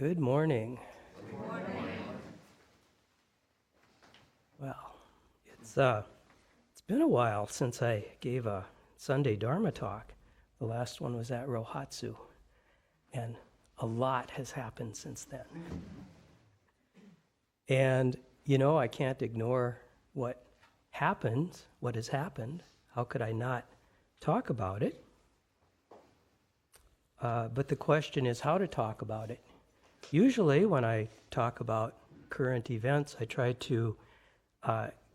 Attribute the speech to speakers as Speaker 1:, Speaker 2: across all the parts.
Speaker 1: Good morning.
Speaker 2: Good morning.
Speaker 1: Well, it's been a while since I gave a Sunday Dharma talk. The last one was at Rohatsu, and a lot has happened since then. And, I can't ignore what has happened. How could I not talk about it? But the question is how to talk about it. Usually when I talk about current events, I try to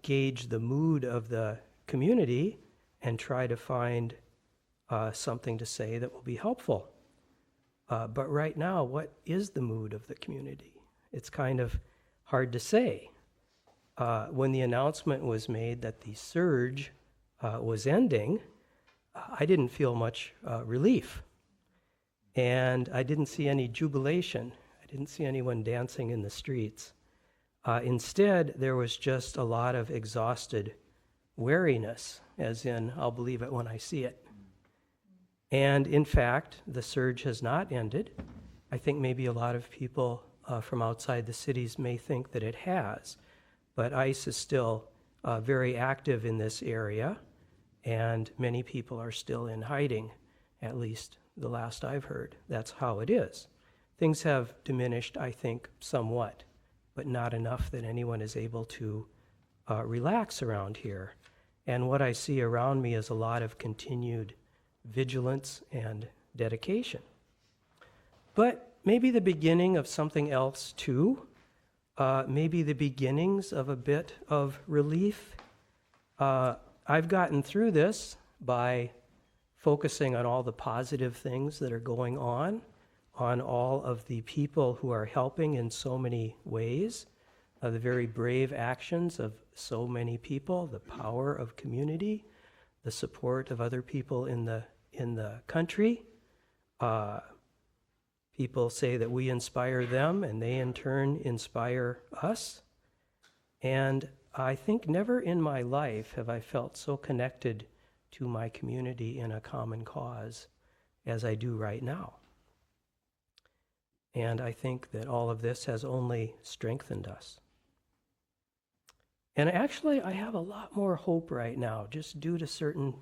Speaker 1: gauge the mood of the community and try to find something to say that will be helpful. But right now, what is the mood of the community? It's kind of hard to say. When the announcement was made that the surge was ending, I didn't feel much relief. And I didn't see any jubilation. I didn't see anyone dancing in the streets. Instead, there was just a lot of exhausted wariness, as in, I'll believe it when I see it. And in fact, the surge has not ended. I think maybe a lot of people from outside the cities may think that it has, but ICE is still very active in this area, and many people are still in hiding, at least the last I've heard. That's how it is. Things have diminished, I think, somewhat, but not enough that anyone is able to relax around here. And what I see around me is a lot of continued vigilance and dedication. But maybe the beginning of something else too, maybe the beginnings of a bit of relief. I've gotten through this by focusing on all the positive things that are going on all of the people who are helping in so many ways, the very brave actions of so many people, the power of community, the support of other people in the country. People say that we inspire them and they in turn inspire us. And I think never in my life have I felt so connected to my community in a common cause as I do right now. And I think that all of this has only strengthened us. And actually, I have a lot more hope right now, just due to certain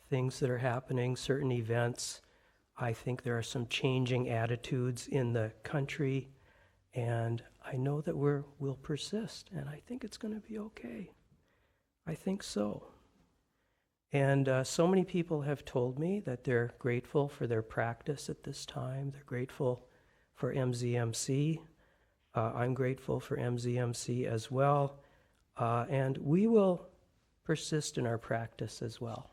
Speaker 1: things that are happening, certain events. I think there are some changing attitudes in the country, and I know that we'll persist, and I think it's going to be okay. I think so. And so many people have told me that they're grateful for their practice at this time. They're grateful for MZMC. I'm grateful for MZMC as well. And we will persist in our practice as well.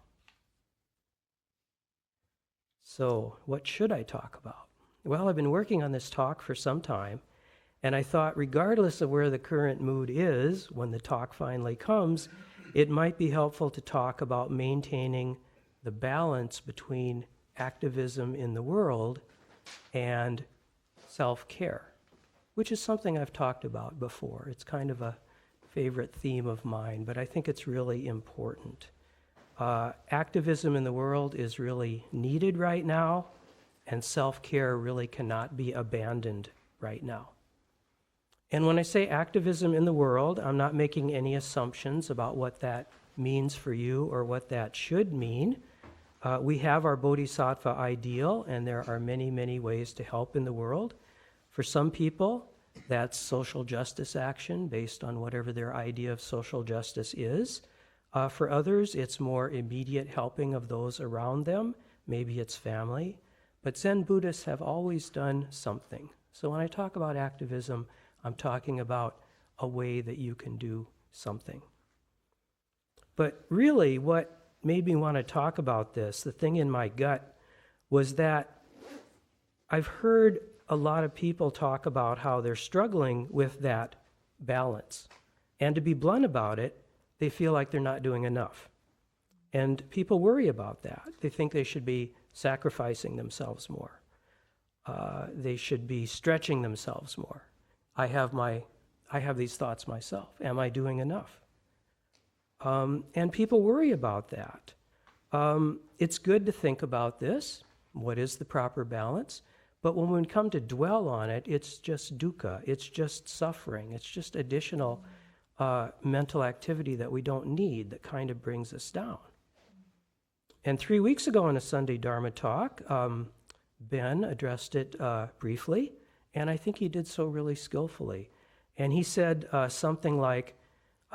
Speaker 1: So, what should I talk about? Well, I've been working on this talk for some time, and I thought regardless of where the current mood is, when the talk finally comes, it might be helpful to talk about maintaining the balance between activism in the world and self-care, which is something I've talked about before. It's kind of a favorite theme of mine, but I think it's really important. Activism in the world is really needed right now, and self-care really cannot be abandoned right now. And when I say activism in the world, I'm not making any assumptions about what that means for you or what that should mean. We have our bodhisattva ideal, and there are many, many ways to help in the world. For some people, that's social justice action based on whatever their idea of social justice is. For others, it's more immediate helping of those around them. Maybe it's family. But Zen Buddhists have always done something. So when I talk about activism, I'm talking about a way that you can do something. But really, what made me want to talk about this, the thing in my gut, was that I've heard a lot of people talk about how they're struggling with that balance. And to be blunt about it, they feel like they're not doing enough. And people worry about that. They think they should be sacrificing themselves more. They should be stretching themselves more. I have these thoughts myself. Am I doing enough? And people worry about that. It's good to think about this. What is the proper balance? But when we come to dwell on it, it's just dukkha, it's just suffering, it's just additional mental activity that we don't need that kind of brings us down. And 3 weeks ago in a Sunday Dharma talk, Ben addressed it briefly, and I think he did so really skillfully. And he said something like,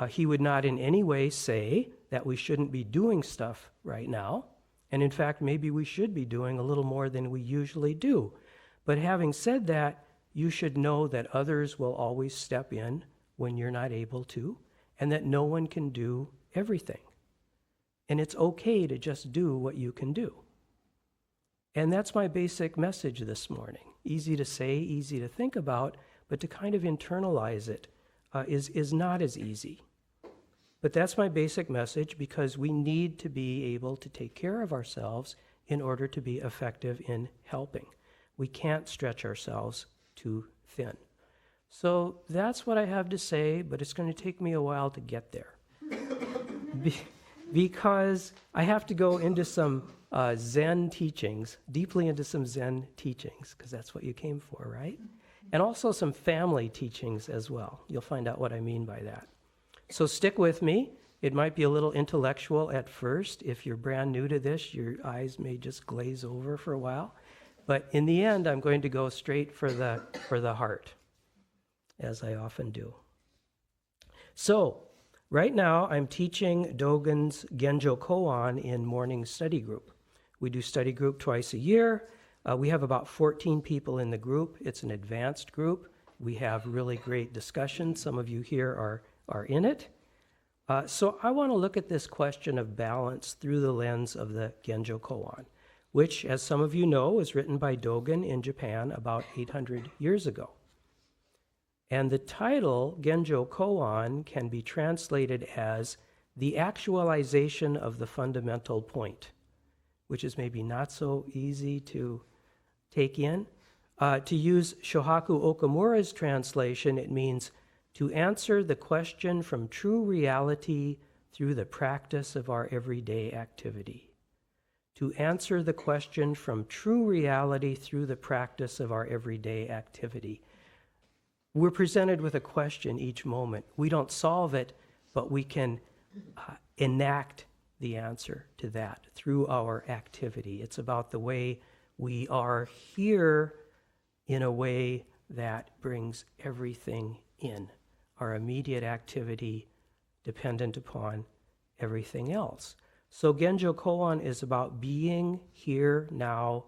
Speaker 1: he would not in any way say that we shouldn't be doing stuff right now. And in fact, maybe we should be doing a little more than we usually do. But having said that, you should know that others will always step in when you're not able to, and that no one can do everything. And it's okay to just do what you can do. And that's my basic message this morning. Easy to say, easy to think about, but to kind of internalize it is not as easy. But that's my basic message, because we need to be able to take care of ourselves in order to be effective in helping. We can't stretch ourselves too thin. So that's what I have to say, but it's going to take me a while to get there. Because I have to go into some Zen teachings, deeply into some Zen teachings, because that's what you came for, right? And also some family teachings as well. You'll find out what I mean by that. So stick with me. It might be a little intellectual at first. If you're brand new to this, your eyes may just glaze over for a while. But in the end, I'm going to go straight for the heart, as I often do. So, right now, I'm teaching Dogen's Genjo Koan in morning study group. We do study group twice a year. We have about 14 people in the group. It's an advanced group. We have really great discussions. Some of you here are in it. So I want to look at this question of balance through the lens of the Genjo Koan, which, as some of you know, was written by Dogen in Japan about 800 years ago. And the title, Genjo Koan, can be translated as the actualization of the fundamental point, which is maybe not so easy to take in. To use Shohaku Okamura's translation, it means to answer the question from true reality through the practice of our everyday activity. To answer the question from true reality through the practice of our everyday activity. We're presented with a question each moment. We don't solve it, but we can enact the answer to that through our activity. It's about the way we are here in a way that brings everything in. Our immediate activity dependent upon everything else. So Genjo Koan is about being here now,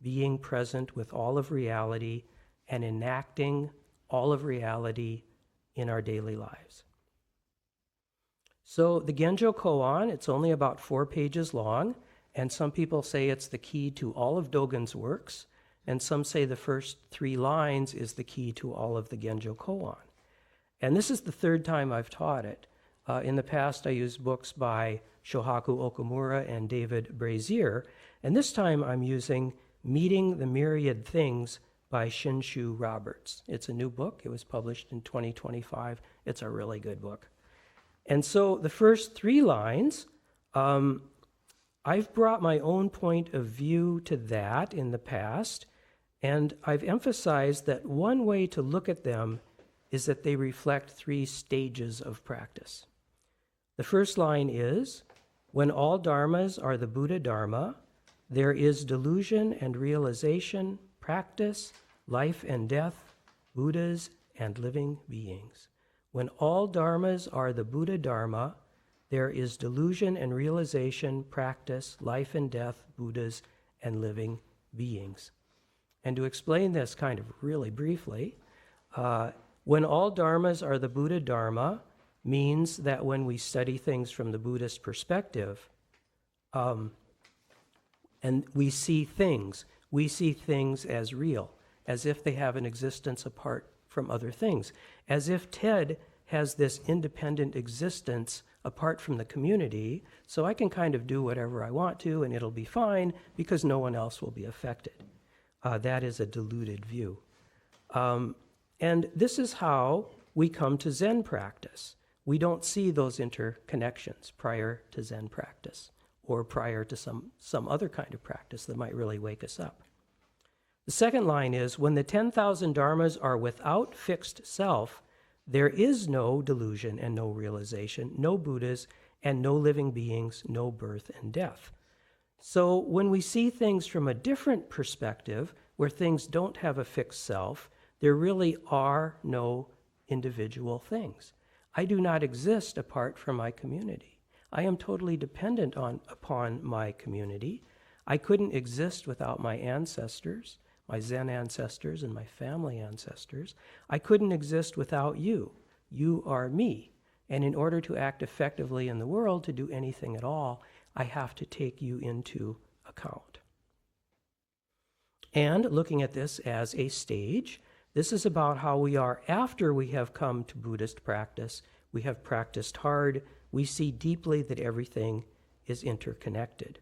Speaker 1: being present with all of reality, and enacting all of reality in our daily lives. So the Genjo Koan, it's only about 4 pages long, and some people say it's the key to all of Dogen's works, and some say the first 3 lines is the key to all of the Genjo Koan. And this is the 3rd time I've taught it. In the past, I used books by Shohaku Okamura and David Brazier, and this time I'm using Meeting the Myriad Things by Shinshu Roberts. It's a new book. It was published in 2025. It's a really good book. And so the first 3 lines, I've brought my own point of view to that in the past, and I've emphasized that one way to look at them is that they reflect 3 stages of practice. The first line is, when all dharmas are the Buddha Dharma, there is delusion and realization, practice, life and death, Buddhas and living beings. When all dharmas are the Buddha Dharma, there is delusion and realization, practice, life and death, Buddhas and living beings. And to explain this kind of really briefly, when all dharmas are the Buddha Dharma means that when we study things from the Buddhist perspective, and we see things as real, as if they have an existence apart from other things, as if Ted has this independent existence apart from the community, so I can kind of do whatever I want to and it'll be fine because no one else will be affected. That is a deluded view. And this is how we come to Zen practice. We don't see those interconnections prior to Zen practice or prior to some other kind of practice that might really wake us up. The second line is, when the 10,000 dharmas are without fixed self, there is no delusion and no realization, no Buddhas and no living beings, no birth and death. So when we see things from a different perspective, where things don't have a fixed self, there really are no individual things. I do not exist apart from my community. I am totally dependent upon my community. I couldn't exist without my ancestors, my Zen ancestors and my family ancestors. I couldn't exist without you. You are me. And in order to act effectively in the world, to do anything at all, I have to take you into account. And looking at this as a stage, this is about how we are after we have come to Buddhist practice. We have practiced hard. We see deeply that everything is interconnected.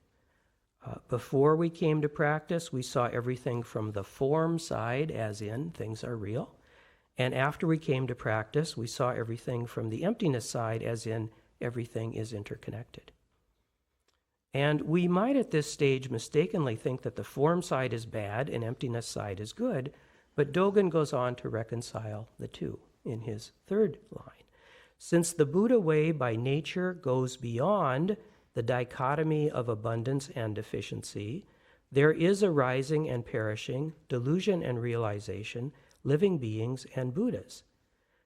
Speaker 1: Before we came to practice, we saw everything from the form side, as in things are real. And after we came to practice, we saw everything from the emptiness side, as in everything is interconnected. And we might at this stage mistakenly think that the form side is bad and emptiness side is good, but Dogen goes on to reconcile the two in his third line. Since the Buddha way by nature goes beyond the dichotomy of abundance and deficiency, there is arising and perishing, delusion and realization, living beings and Buddhas.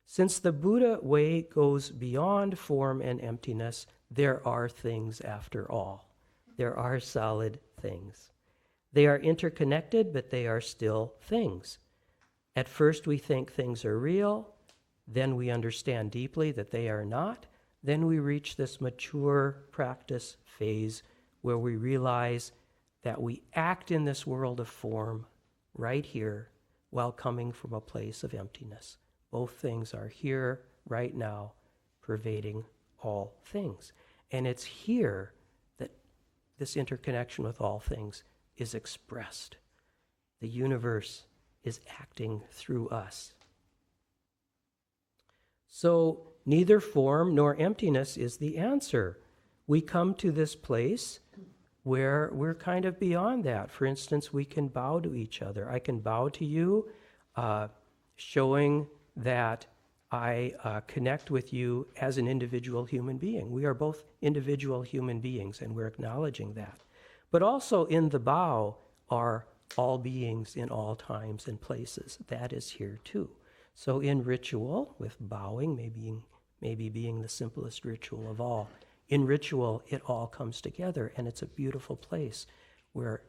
Speaker 1: Since the Buddha way goes beyond form and emptiness, there are things after all. There are solid things. They are interconnected, but they are still things. At first we think things are real, then we understand deeply that they are not, then we reach this mature practice phase where we realize that we act in this world of form right here while coming from a place of emptiness. Both things are here right now, pervading all things. And it's here that this interconnection with all things is expressed. The universe is acting through us. So neither form nor emptiness is the answer. We come to this place where we're kind of beyond that. For instance, we can bow to each other. I can bow to you, showing that I connect with you as an individual human being. We are both individual human beings, and we're acknowledging that. But also in the bow are all beings in all times and places. That is here too. So in ritual, with bowing maybe being the simplest ritual of all, in ritual it all comes together, and it's a beautiful place where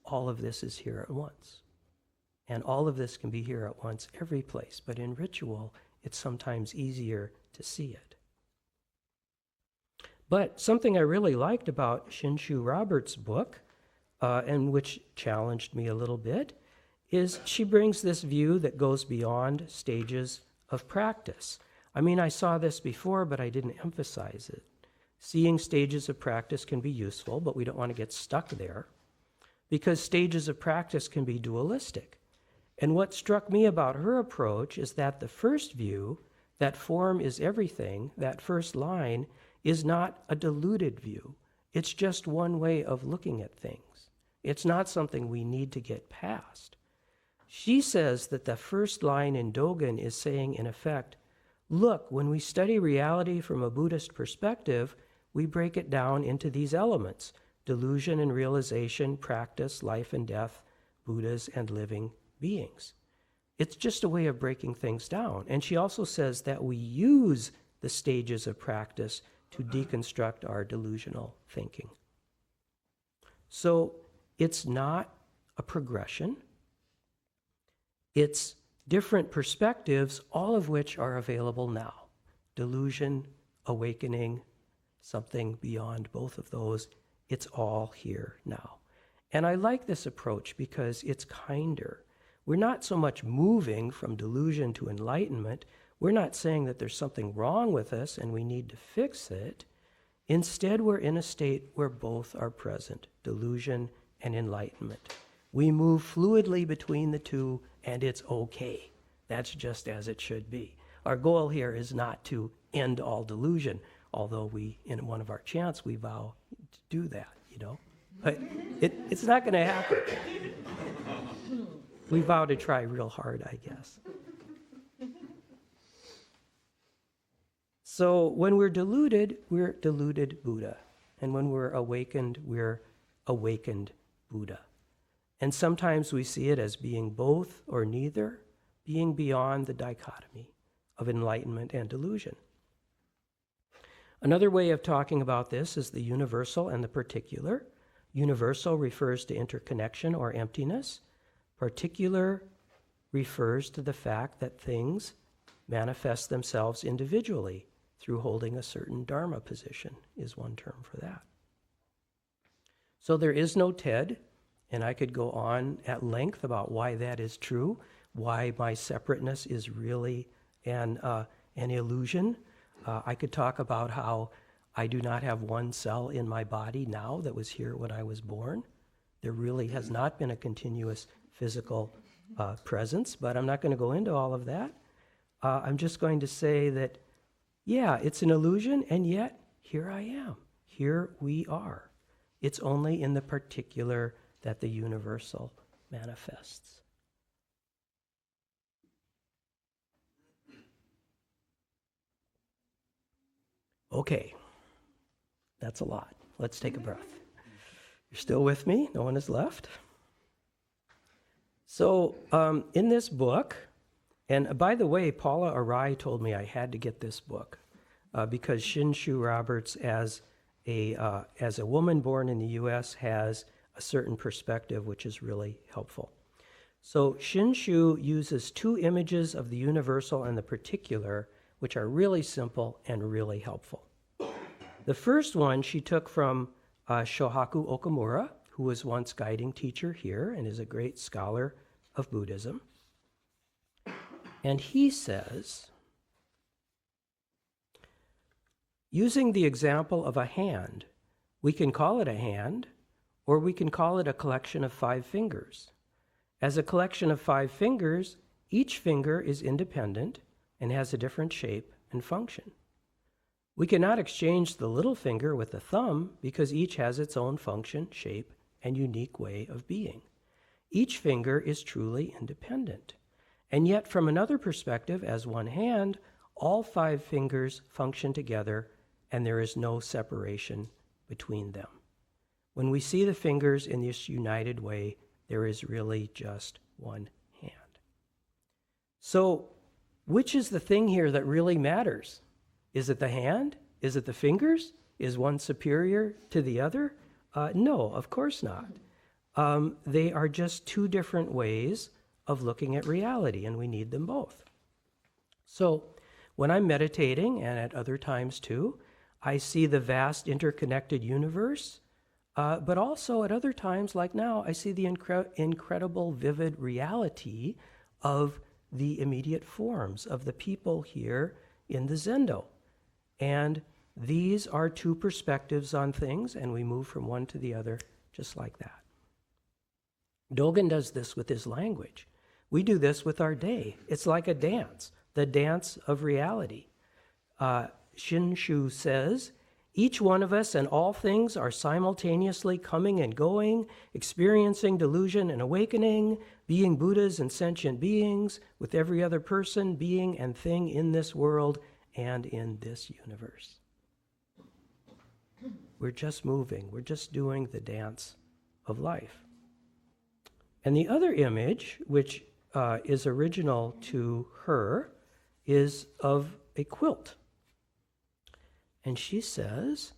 Speaker 1: all of this is here at once. And all of this can be here at once every place, but in ritual it's sometimes easier to see it. But something I really liked about Shinshu Roberts' book, and which challenged me a little bit, is she brings this view that goes beyond stages of practice. I mean, I saw this before, but I didn't emphasize it. Seeing stages of practice can be useful, but we don't want to get stuck there, because stages of practice can be dualistic. And what struck me about her approach is that the first view, that form is everything, that first line, is not a diluted view. It's just one way of looking at things. It's not something we need to get past. She says that the first line in Dogen is saying, in effect, look, when we study reality from a Buddhist perspective, we break it down into these elements: delusion and realization, practice, life and death, Buddhas and living beings. It's just a way of breaking things down. And she also says that we use the stages of practice to deconstruct our delusional thinking. So it's not a progression. It's different perspectives, all of which are available now. Delusion, awakening, something beyond both of those, it's all here now. And I like this approach because it's kinder. We're not so much moving from delusion to enlightenment. We're not saying that there's something wrong with us and we need to fix it. Instead, we're in a state where both are present, delusion and enlightenment. We move fluidly between the two, and it's okay. That's just as it should be. Our goal here is not to end all delusion, although in one of our chants, we vow to do that, But it's not going to happen. We vow to try real hard, I guess. So when we're deluded Buddha. And when we're awakened Buddha. And sometimes we see it as being both or neither, being beyond the dichotomy of enlightenment and delusion. Another way of talking about this is the universal and the particular. Universal refers to interconnection or emptiness. Particular refers to the fact that things manifest themselves individually through holding a certain Dharma position, is one term for that. So there is no Ted, and I could go on at length about why that is true, why my separateness is really an illusion. I could talk about how I do not have one cell in my body now that was here when I was born. There really has not been a continuous physical presence, but I'm not going to go into all of that. I'm just going to say that, yeah, it's an illusion, and yet here I am. Here we are. It's only in the particular that the universal manifests. Okay, that's a lot. Let's take a breath. You're still with me? No one has left? So in this book, and by the way, Paula Arai told me I had to get this book because Shinshu Roberts, as a woman born in the U.S., has a certain perspective which is really helpful. So Shinshu uses two images of the universal and the particular, which are really simple and really helpful. The first one she took from Shohaku Okamura, who was once guiding teacher here and is a great scholar of Buddhism. And he says, using the example of a hand, we can call it a hand, or we can call it a collection of 5 fingers. As a collection of 5 fingers, each finger is independent and has a different shape and function. We cannot exchange the little finger with the thumb because each has its own function, shape, and unique way of being. Each finger is truly independent. And yet, from another perspective, as one hand, all 5 fingers function together, and there is no separation between them. When we see the fingers in this united way, there is really just one hand. So, which is the thing here that really matters? Is it the hand? Is it the fingers? Is one superior to the other? No, of course not. They are just 2 different ways of looking at reality, and we need them both. So when I'm meditating, and at other times too, I see the vast interconnected universe, but also at other times, like now, I see the incredible vivid reality of the immediate forms of the people here in the Zendo. And these are 2 perspectives on things, and we move from one to the other just like that. Dogen does this with his language. We do this with our day. It's like a dance, the dance of reality. Shinshu says, each one of us and all things are simultaneously coming and going, experiencing delusion and awakening, being Buddhas and sentient beings, with every other person, being, and thing in this world and in this universe. We're just moving. We're just doing the dance of life. And the other image, which is original to her, is of a quilt. And she says,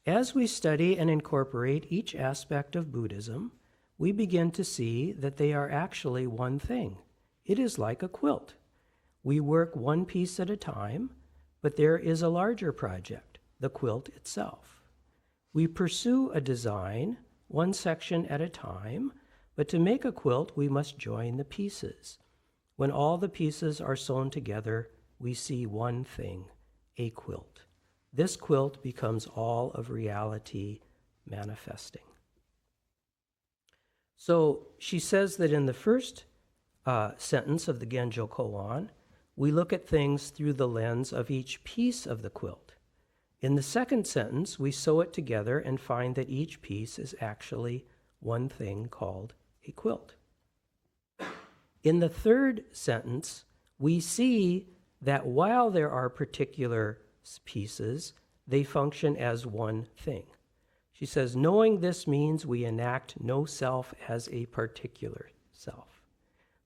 Speaker 1: as we study and incorporate each aspect of Buddhism, we begin to see that they are actually one thing. It is like a quilt. We work one piece at a time, but there is a larger project, the quilt itself. We pursue a design, one section at a time, but to make a quilt, we must join the pieces. When all the pieces are sewn together, we see one thing, a quilt. This quilt becomes all of reality manifesting. So she says that in the first sentence of the Genjo Koan, we look at things through the lens of each piece of the quilt. In the second sentence, we sew it together and find that each piece is actually one thing called a quilt. In the third sentence, we see that while there are particular pieces, they function as one thing. She says, knowing this means we enact no self as a particular self.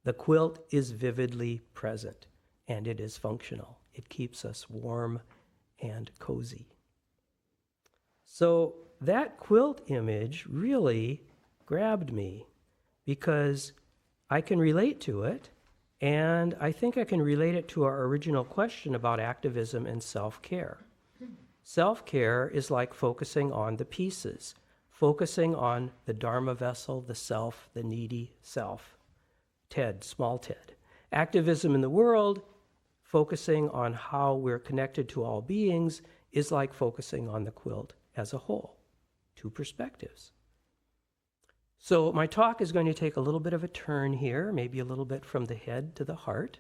Speaker 1: The quilt is vividly present, and it is functional. It keeps us warm and cozy. So that quilt image really grabbed me because I can relate to it, and I think I can relate it to our original question about activism and self-care. Self-care is like focusing on the pieces, focusing on the Dharma vessel, the self, the needy self, Ted, small Ted. Activism in the world, focusing on how we're connected to all beings, is like focusing on the quilt as a whole. Two perspectives. So my talk is going to take a little bit of a turn here, maybe a little bit from the head to the heart,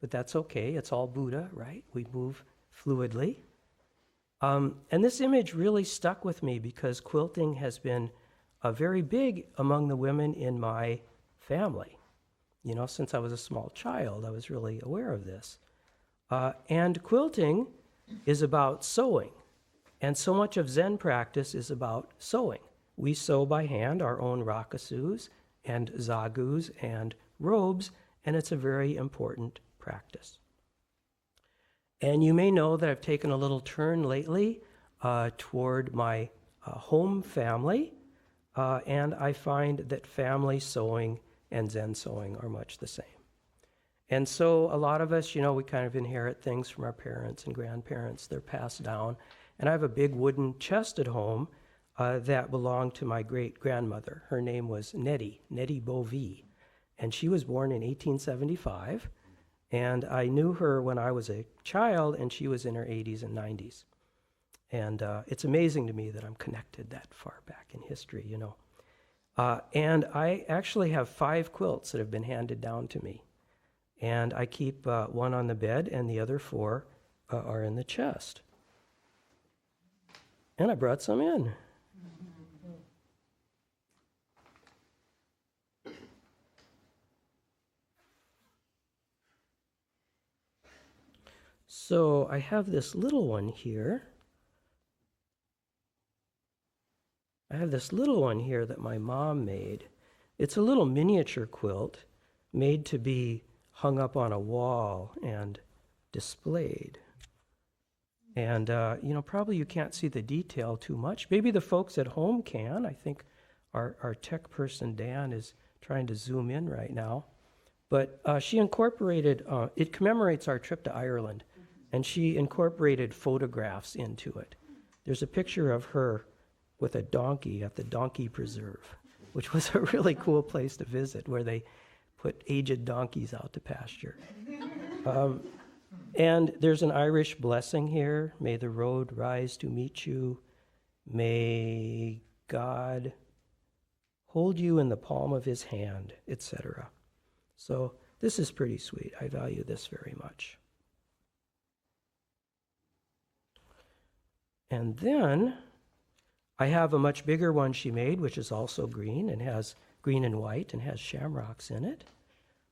Speaker 1: but that's okay. It's all Buddha, right? We move fluidly. And this image really stuck with me because quilting has been very big among the women in my family. You know, since I was a small child, I was really aware of this. And quilting is about sewing. And so much of Zen practice is about sewing. We sew by hand our own rakusus and zagus and robes, and it's a very important practice. And you may know that I've taken a little turn lately toward my home family, and I find that family sewing and Zen sewing are much the same. And so a lot of us, you know, we kind of inherit things from our parents and grandparents. They're passed down. And I have a big wooden chest at home that belonged to my great-grandmother. Her name was Nettie Bovee, and she was born in 1875. And I knew her when I was a child, and she was in her 80s and 90s. And it's amazing to me that I'm connected that far back in history, you know. And I actually have 5 quilts that have been handed down to me. And I keep one on the bed, and the other 4 are in the chest. And I brought some in. So I have this little one here. I have this little one here that my mom made. It's a little miniature quilt made to be hung up on a wall and displayed. And, you know, probably you can't see the detail too much. Maybe the folks at home can. I think our tech person, Dan, is trying to zoom in right now. But she incorporated, it commemorates our trip to Ireland, and she incorporated photographs into it. There's a picture of her with a donkey at the Donkey Preserve, which was a really cool place to visit, where they put aged donkeys out to pasture. And there's an Irish blessing here. May the road rise to meet you. May God hold you in the palm of his hand, etc. So this is pretty sweet. I value this very much. And then I have a much bigger one she made, which is also green and has green and white and has shamrocks in it.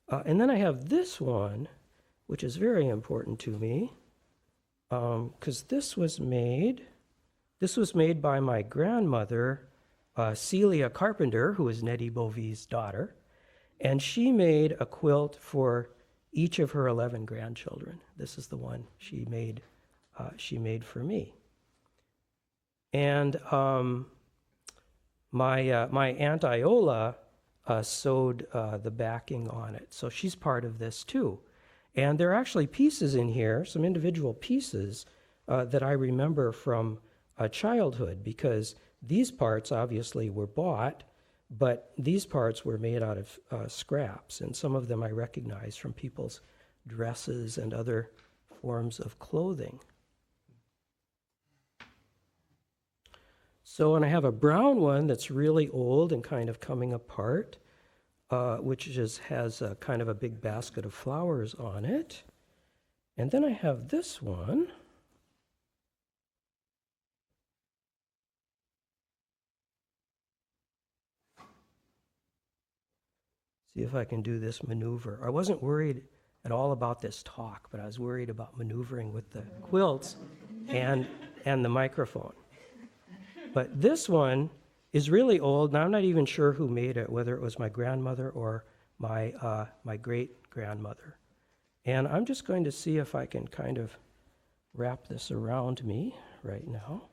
Speaker 1: And then I have this one, which is very important to me, because this was made by my grandmother, Celia Carpenter, who is Nettie Bovee's daughter, and she made a quilt for each of her 11 grandchildren. This is the one she made for me. And my Aunt Iola sewed the backing on it, so she's part of this too. And there are actually pieces in here, some individual pieces that I remember from childhood, because these parts obviously were bought, but these parts were made out of scraps, and some of them I recognize from people's dresses and other forms of clothing. So, and I have a brown one that's really old and kind of coming apart, which just has a kind of a big basket of flowers on it. And then I have this one. See if I can do this maneuver. I wasn't worried at all about this talk, but I was worried about maneuvering with the quilts and the microphone. But this one is really old, and I'm not even sure who made it, whether it was my grandmother or my great-grandmother. And I'm just going to see if I can kind of wrap this around me right now.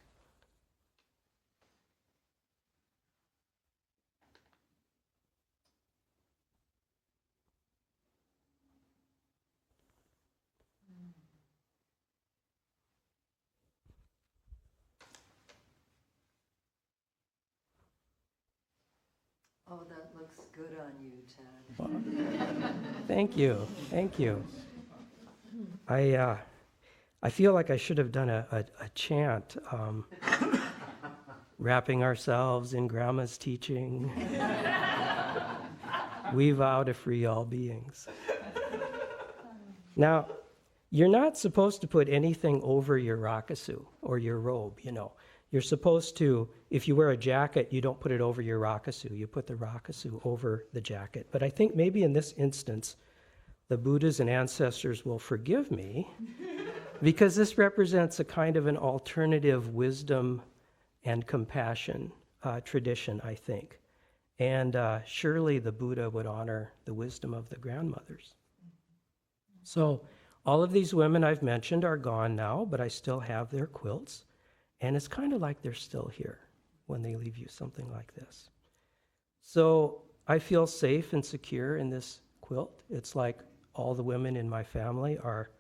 Speaker 2: Oh, that looks good on you, Ted.
Speaker 1: Well, thank you. I feel like I should have done a chant, wrapping ourselves in Grandma's teaching. We vow to free all beings. Now, you're not supposed to put anything over your rakusu or your robe, you know. You're supposed to, if you wear a jacket, you don't put it over your rakusu. You put the rakusu over the jacket. But I think maybe in this instance, the Buddhas and ancestors will forgive me because this represents a kind of an alternative wisdom and compassion tradition, I think. And surely the Buddha would honor the wisdom of the grandmothers. So all of these women I've mentioned are gone now, but I still have their quilts. And it's kind of like they're still here when they leave you something like this. So I feel safe and secure in this quilt. It's like all the women in my family are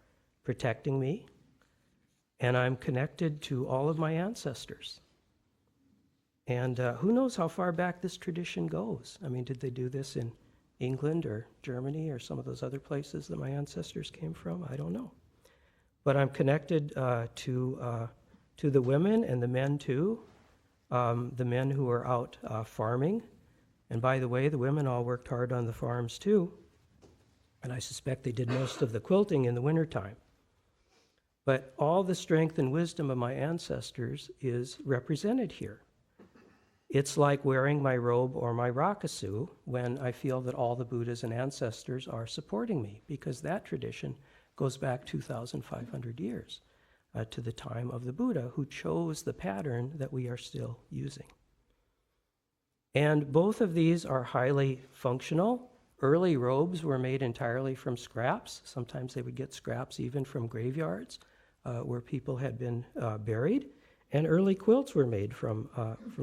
Speaker 1: protecting me. And I'm connected to all of my ancestors. And who knows how far back this tradition goes? I mean, did they do this in England or Germany or some of those other places that my ancestors came from? I don't know. But I'm connected to the women and the men too, the men who are out farming. And by the way, the women all worked hard on the farms too. And I suspect they did most of the quilting in the wintertime. But all the strength and wisdom of my ancestors is represented here. It's like wearing my robe or my rakusu when I feel that all the Buddhas and ancestors are supporting me, because that tradition goes back 2,500 years. To the time of the Buddha, who chose the pattern that we are still using. And both of these are highly functional. Early robes were made entirely from scraps. Sometimes they would get scraps even from graveyards where people had been buried. And early quilts were made from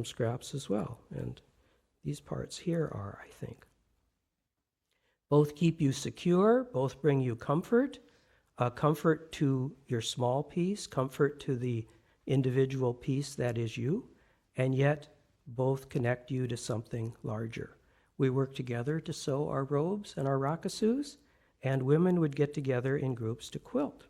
Speaker 1: scraps as well. And these parts here are, I think. Both keep you secure, both bring you comfort. Comfort to your small piece, comfort to the individual piece that is you, and yet both connect you to something larger. We work together to sew our robes and our rakusus, and women would get together in groups to quilt.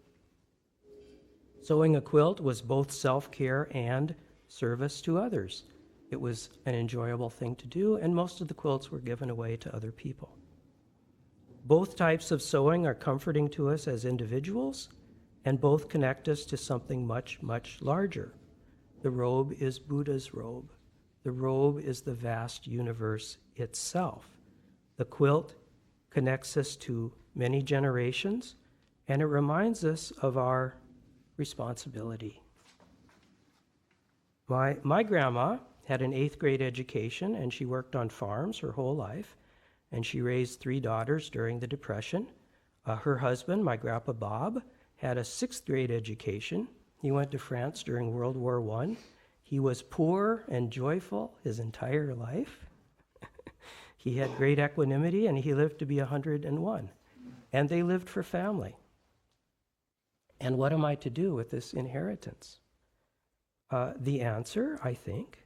Speaker 1: Sewing a quilt was both self-care and service to others. It was an enjoyable thing to do, and most of the quilts were given away to other people. Both types of sewing are comforting to us as individuals, and both connect us to something much, much larger. The robe is Buddha's robe. The robe is the vast universe itself. The quilt connects us to many generations, and it reminds us of our responsibility. My grandma had an 8th grade education, and she worked on farms her whole life. And she raised 3 daughters during the Depression. Her husband, my grandpa Bob, had a 6th grade education. He went to France during World War I. He was poor and joyful his entire life. He had great equanimity, and he lived to be 101. And they lived for family. And what am I to do with this inheritance? The answer, I think,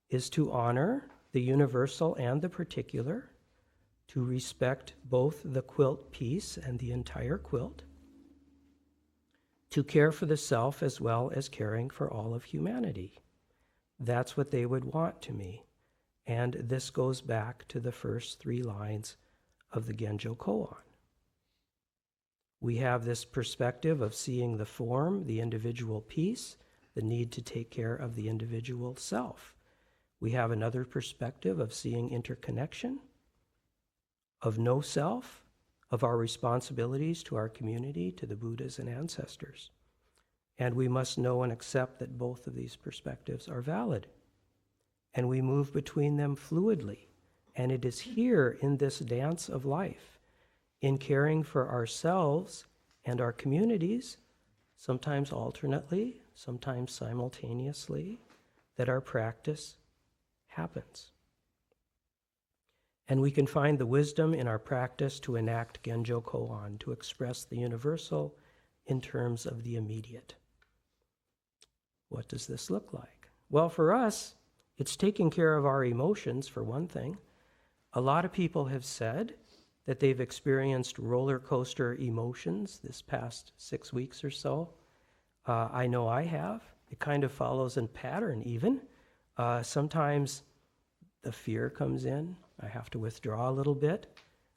Speaker 1: is to honor the universal and the particular, to respect both the quilt piece and the entire quilt, to care for the self as well as caring for all of humanity. That's what they would want to me. And this goes back to the first 3 lines of the Genjo Koan. We have this perspective of seeing the form, the individual piece, the need to take care of the individual self. We have another perspective of seeing interconnection, of no self, of our responsibilities to our community, to the Buddhas and ancestors. And we must know and accept that both of these perspectives are valid. And we move between them fluidly. And it is here in this dance of life, in caring for ourselves and our communities, sometimes alternately, sometimes simultaneously, that our practice happens. And we can find the wisdom in our practice to enact Genjo Koan, to express the universal in terms of the immediate. What does this look like? Well, for us, it's taking care of our emotions, for one thing. A lot of people have said that they've experienced roller coaster emotions this past 6 weeks or so. I know I have. It kind of follows in pattern even. Sometimes the fear comes in. I have to withdraw a little bit.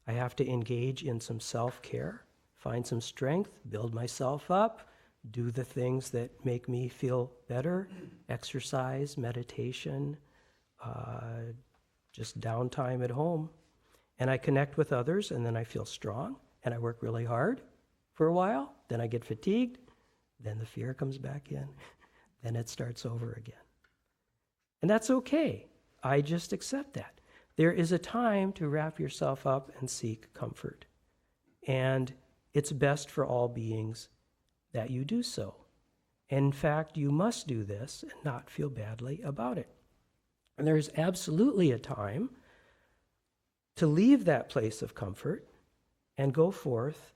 Speaker 1: I have to engage in some self-care, find some strength, build myself up, do the things that make me feel better, exercise, meditation, just downtime at home. And I connect with others, and then I feel strong, and I work really hard for a while. Then I get fatigued. Then the fear comes back in. Then it starts over again. And that's okay. I just accept that. There is a time to wrap yourself up and seek comfort. And it's best for all beings that you do so. In fact, you must do this and not feel badly about it. And there's absolutely a time to leave that place of comfort and go forth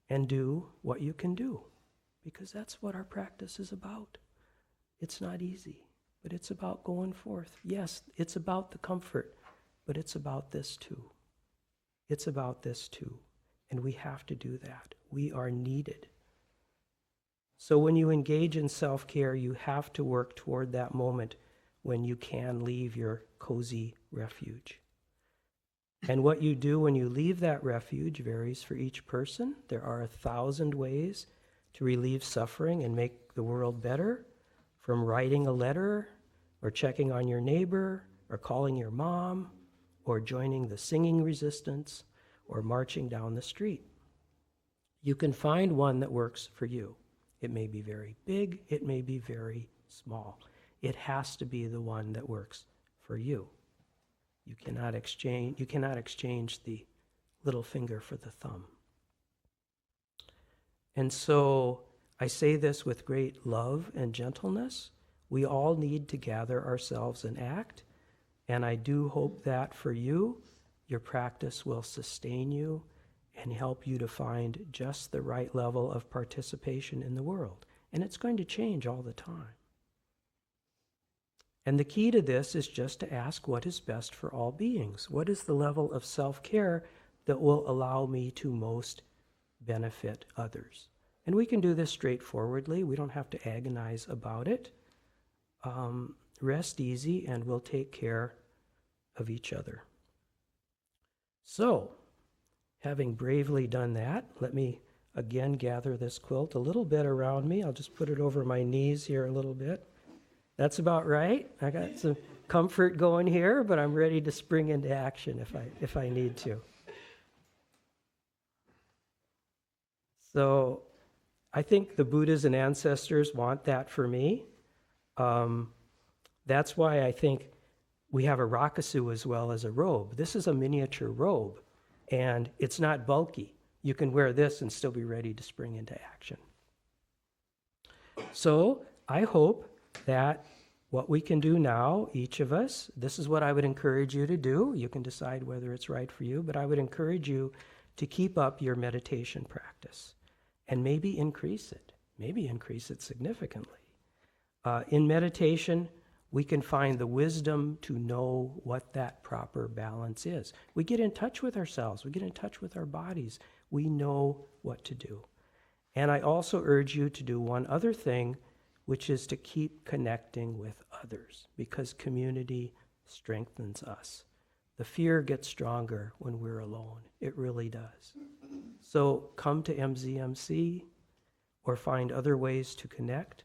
Speaker 1: and do what you can do, because that's what our practice is about. It's not easy, but it's about going forth. Yes, it's about the comfort, but it's about this too. It's about this too. And we have to do that. We are needed. So when you engage in self-care, you have to work toward that moment when you can leave your cozy refuge. And what you do when you leave that refuge varies for each person. There are 1,000 ways to relieve suffering and make the world better, from writing a letter, or checking on your neighbor, or calling your mom, or joining the singing resistance, or marching down the street. You can find one that works for you. It may be very big, it may be very small. It has to be the one that works for you. You cannot exchange the little finger for the thumb. And so I say this with great love and gentleness. We all need to gather ourselves and act. And I do hope that for you, your practice will sustain you and help you to find just the right level of participation in the world. And it's going to change all the time. And the key to this is just to ask what is best for all beings. What is the level of self-care that will allow me to most benefit others? And we can do this straightforwardly. We don't have to agonize about it. Rest easy, and we'll take care of each other. So, having bravely done that, let me again gather this quilt a little bit around me. I'll just put it over my knees here a little bit. That's about right. I got some comfort going here, but I'm ready to spring into action if I need to. So I think the Buddhas and ancestors want that for me. That's why I think we have a rakusu as well as a robe. This is a miniature robe, and it's not bulky. You can wear this and still be ready to spring into action. So I hope that what we can do now, each of us, this is what I would encourage you to do. You can decide whether it's right for you, but I would encourage you to keep up your meditation practice and maybe increase it significantly. In meditation, we can find the wisdom to know what that proper balance is. We get in touch with ourselves. We get in touch with our bodies. We know what to do. And I also urge you to do one other thing, which is to keep connecting with others, because community strengthens us. The fear gets stronger when we're alone. It really does. So come to MZMC or find other ways to connect.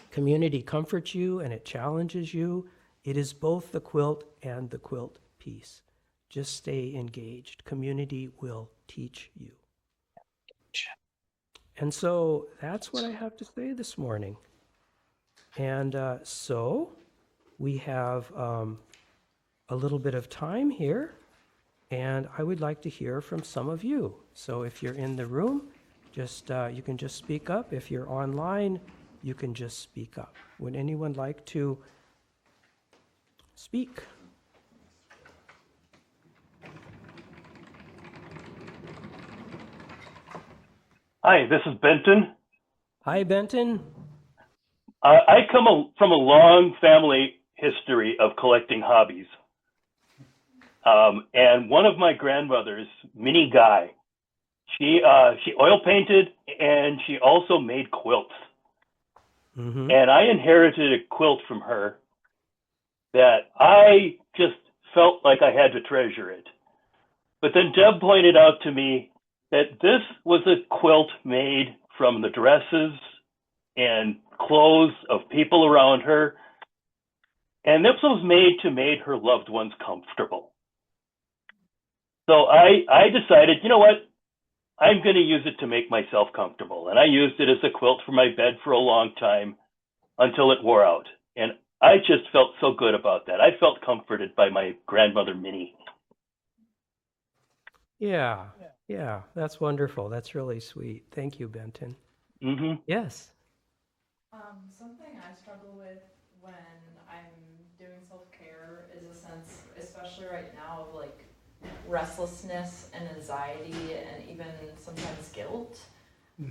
Speaker 1: Community comforts you and it challenges you. It is both the quilt and the quilt piece. Just stay engaged. Community will teach you. And so that's what I have to say this morning. And so we have a little bit of time here, and I would like to hear from some of you. So if you're in the room, just you can just speak up. If you're online, you can just speak up. Would anyone like to speak?
Speaker 3: Hi, this is Benton.
Speaker 1: Hi, Benton.
Speaker 3: I come from a long family history of collecting hobbies. And one of my grandmothers, Minnie Guy, she oil painted and she also made quilts.
Speaker 1: Mm-hmm.
Speaker 3: And I inherited a quilt from her that I just felt like I had to treasure it. But then Deb pointed out to me that this was a quilt made from the dresses and clothes of people around her. And this was made to make her loved ones comfortable. So I decided, you know what? I'm going to use it to make myself comfortable. And I used it as a quilt for my bed for a long time until it wore out. And I just felt so good about that. I felt comforted by my grandmother, Minnie.
Speaker 1: Yeah, that's wonderful. That's really sweet. Thank you, Benton.
Speaker 3: Mm-hmm.
Speaker 1: Yes.
Speaker 4: Something I struggle with when I'm doing self-care is a sense, especially right now, of like restlessness and anxiety and even sometimes guilt.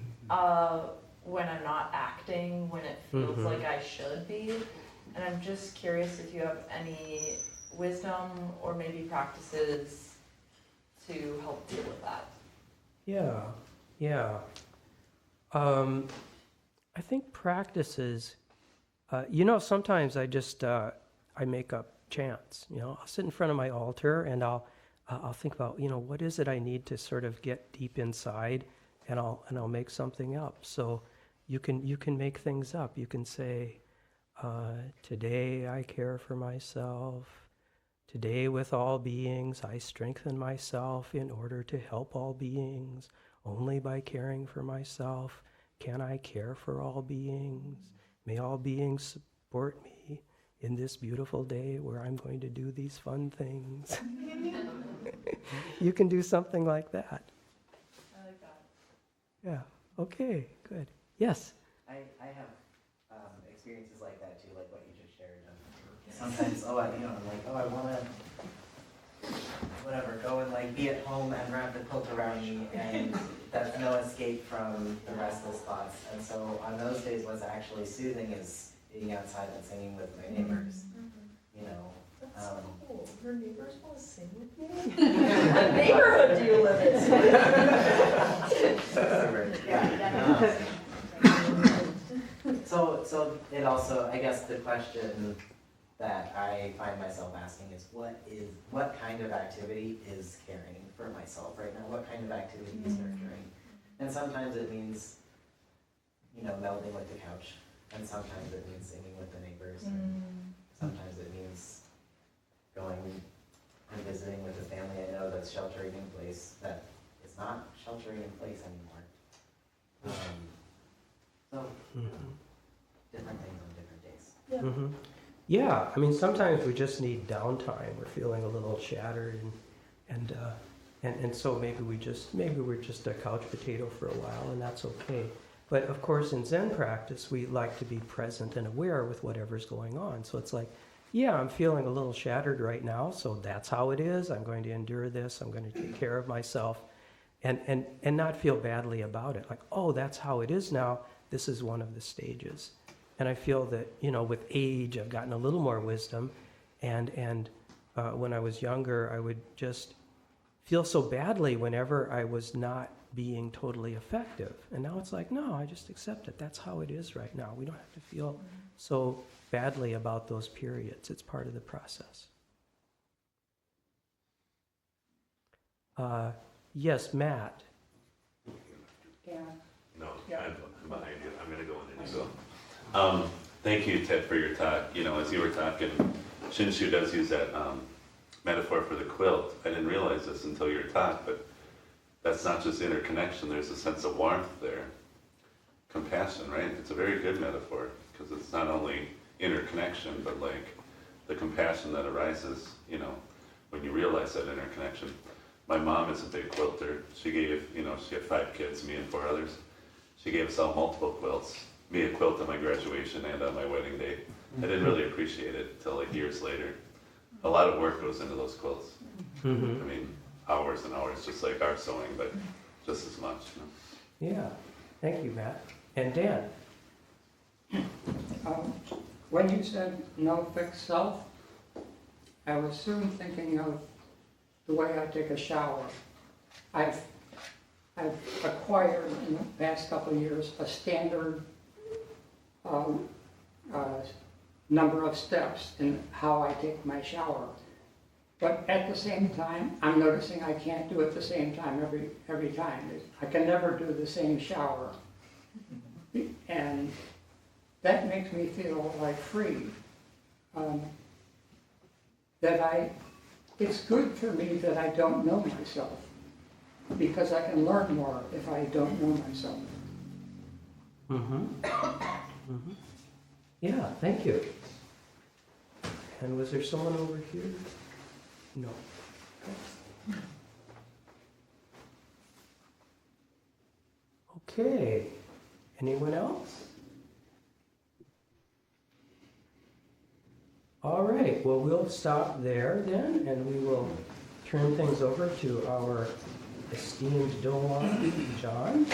Speaker 4: When I'm not acting, when it feels like I should be. And I'm just curious if you have any wisdom or maybe practices to help deal with that.
Speaker 1: Yeah. I think practices, sometimes I just, I make up chants, I'll sit in front of my altar and I'll think about, what is it I need to sort of get deep inside, and I'll make something up. So you can make things up. You can say, today I care for myself. Today with all beings I strengthen myself in order to help all beings. Only by caring for myself can I care for all beings. May all beings support me in this beautiful day where I'm going to do these fun things. You can do something like that.
Speaker 4: I like that.
Speaker 1: Yeah. Okay, good. Yes?
Speaker 5: I have experiences like that too, like what you just shared. Sometimes, I want to, whatever, go and like be at home and wrap the quilt around me, and that's no escape from the restless thoughts. And so on those days, what's actually soothing is being outside and singing with my neighbors.
Speaker 4: That's so cool. Your neighbors want to sing with you? What neighborhood do you live in?
Speaker 5: Yeah. So it also, I guess the question that I find myself asking is what kind of activity is caring for myself right now? What kind of activity is nurturing? And sometimes it means, melding with the couch, and sometimes it means singing with the neighbors, and sometimes it means going and visiting with a family I know that's sheltering in place that is not sheltering in place anymore. So different things on different days.
Speaker 1: Mm-hmm. Yeah, I mean, sometimes we just need downtime. We're feeling a little shattered, and so maybe we're just a couch potato for a while, and that's okay. But of course, in Zen practice, we like to be present and aware with whatever's going on. So it's like, yeah, I'm feeling a little shattered right now, so that's how it is. I'm going to endure this. I'm going to take care of myself, and not feel badly about it. Like, oh, that's how it is now. This is one of the stages. And I feel that, with age, I've gotten a little more wisdom. And when I was younger, I would just feel so badly whenever I was not being totally effective. And now it's like, no, I just accept it. That's how it is right now. We don't have to feel so badly about those periods. It's part of the process. Yes, Matt.
Speaker 4: Yeah.
Speaker 6: No, I'm behind you. I'm going to go in and you go. Thank you, Ted, for your talk. As you were talking, Shinshu does use that metaphor for the quilt, I didn't realize this until your talk, but that's not just interconnection, there's a sense of warmth there. Compassion, right? It's a very good metaphor, because it's not only interconnection, but like the compassion that arises, you know, when you realize that interconnection. My mom is a big quilter. She gave, you know, she had 5 kids, me and 4 others. She gave us all multiple quilts, me a quilt on my graduation and on my wedding day. I didn't really appreciate it until like years later. A lot of work goes into those quilts. I mean, hours and hours, just like our sewing, but just as much. You know?
Speaker 1: Yeah, thank you, Matt. And Dan?
Speaker 7: When you said no fixed self, I was soon thinking of the way I take a shower. I've acquired in the past couple of years a standard number of steps in how I take my shower. But at the same time, I'm noticing I can't do it the same time every time. I can never do the same shower. And that makes me feel like free. It's good for me that I don't know myself, because I can learn more if I don't know myself.
Speaker 1: Yeah, thank you. And was there someone over here? No. Okay. Anyone else? All right, well, we'll stop there then, and we will turn things over to our esteemed Doan, John.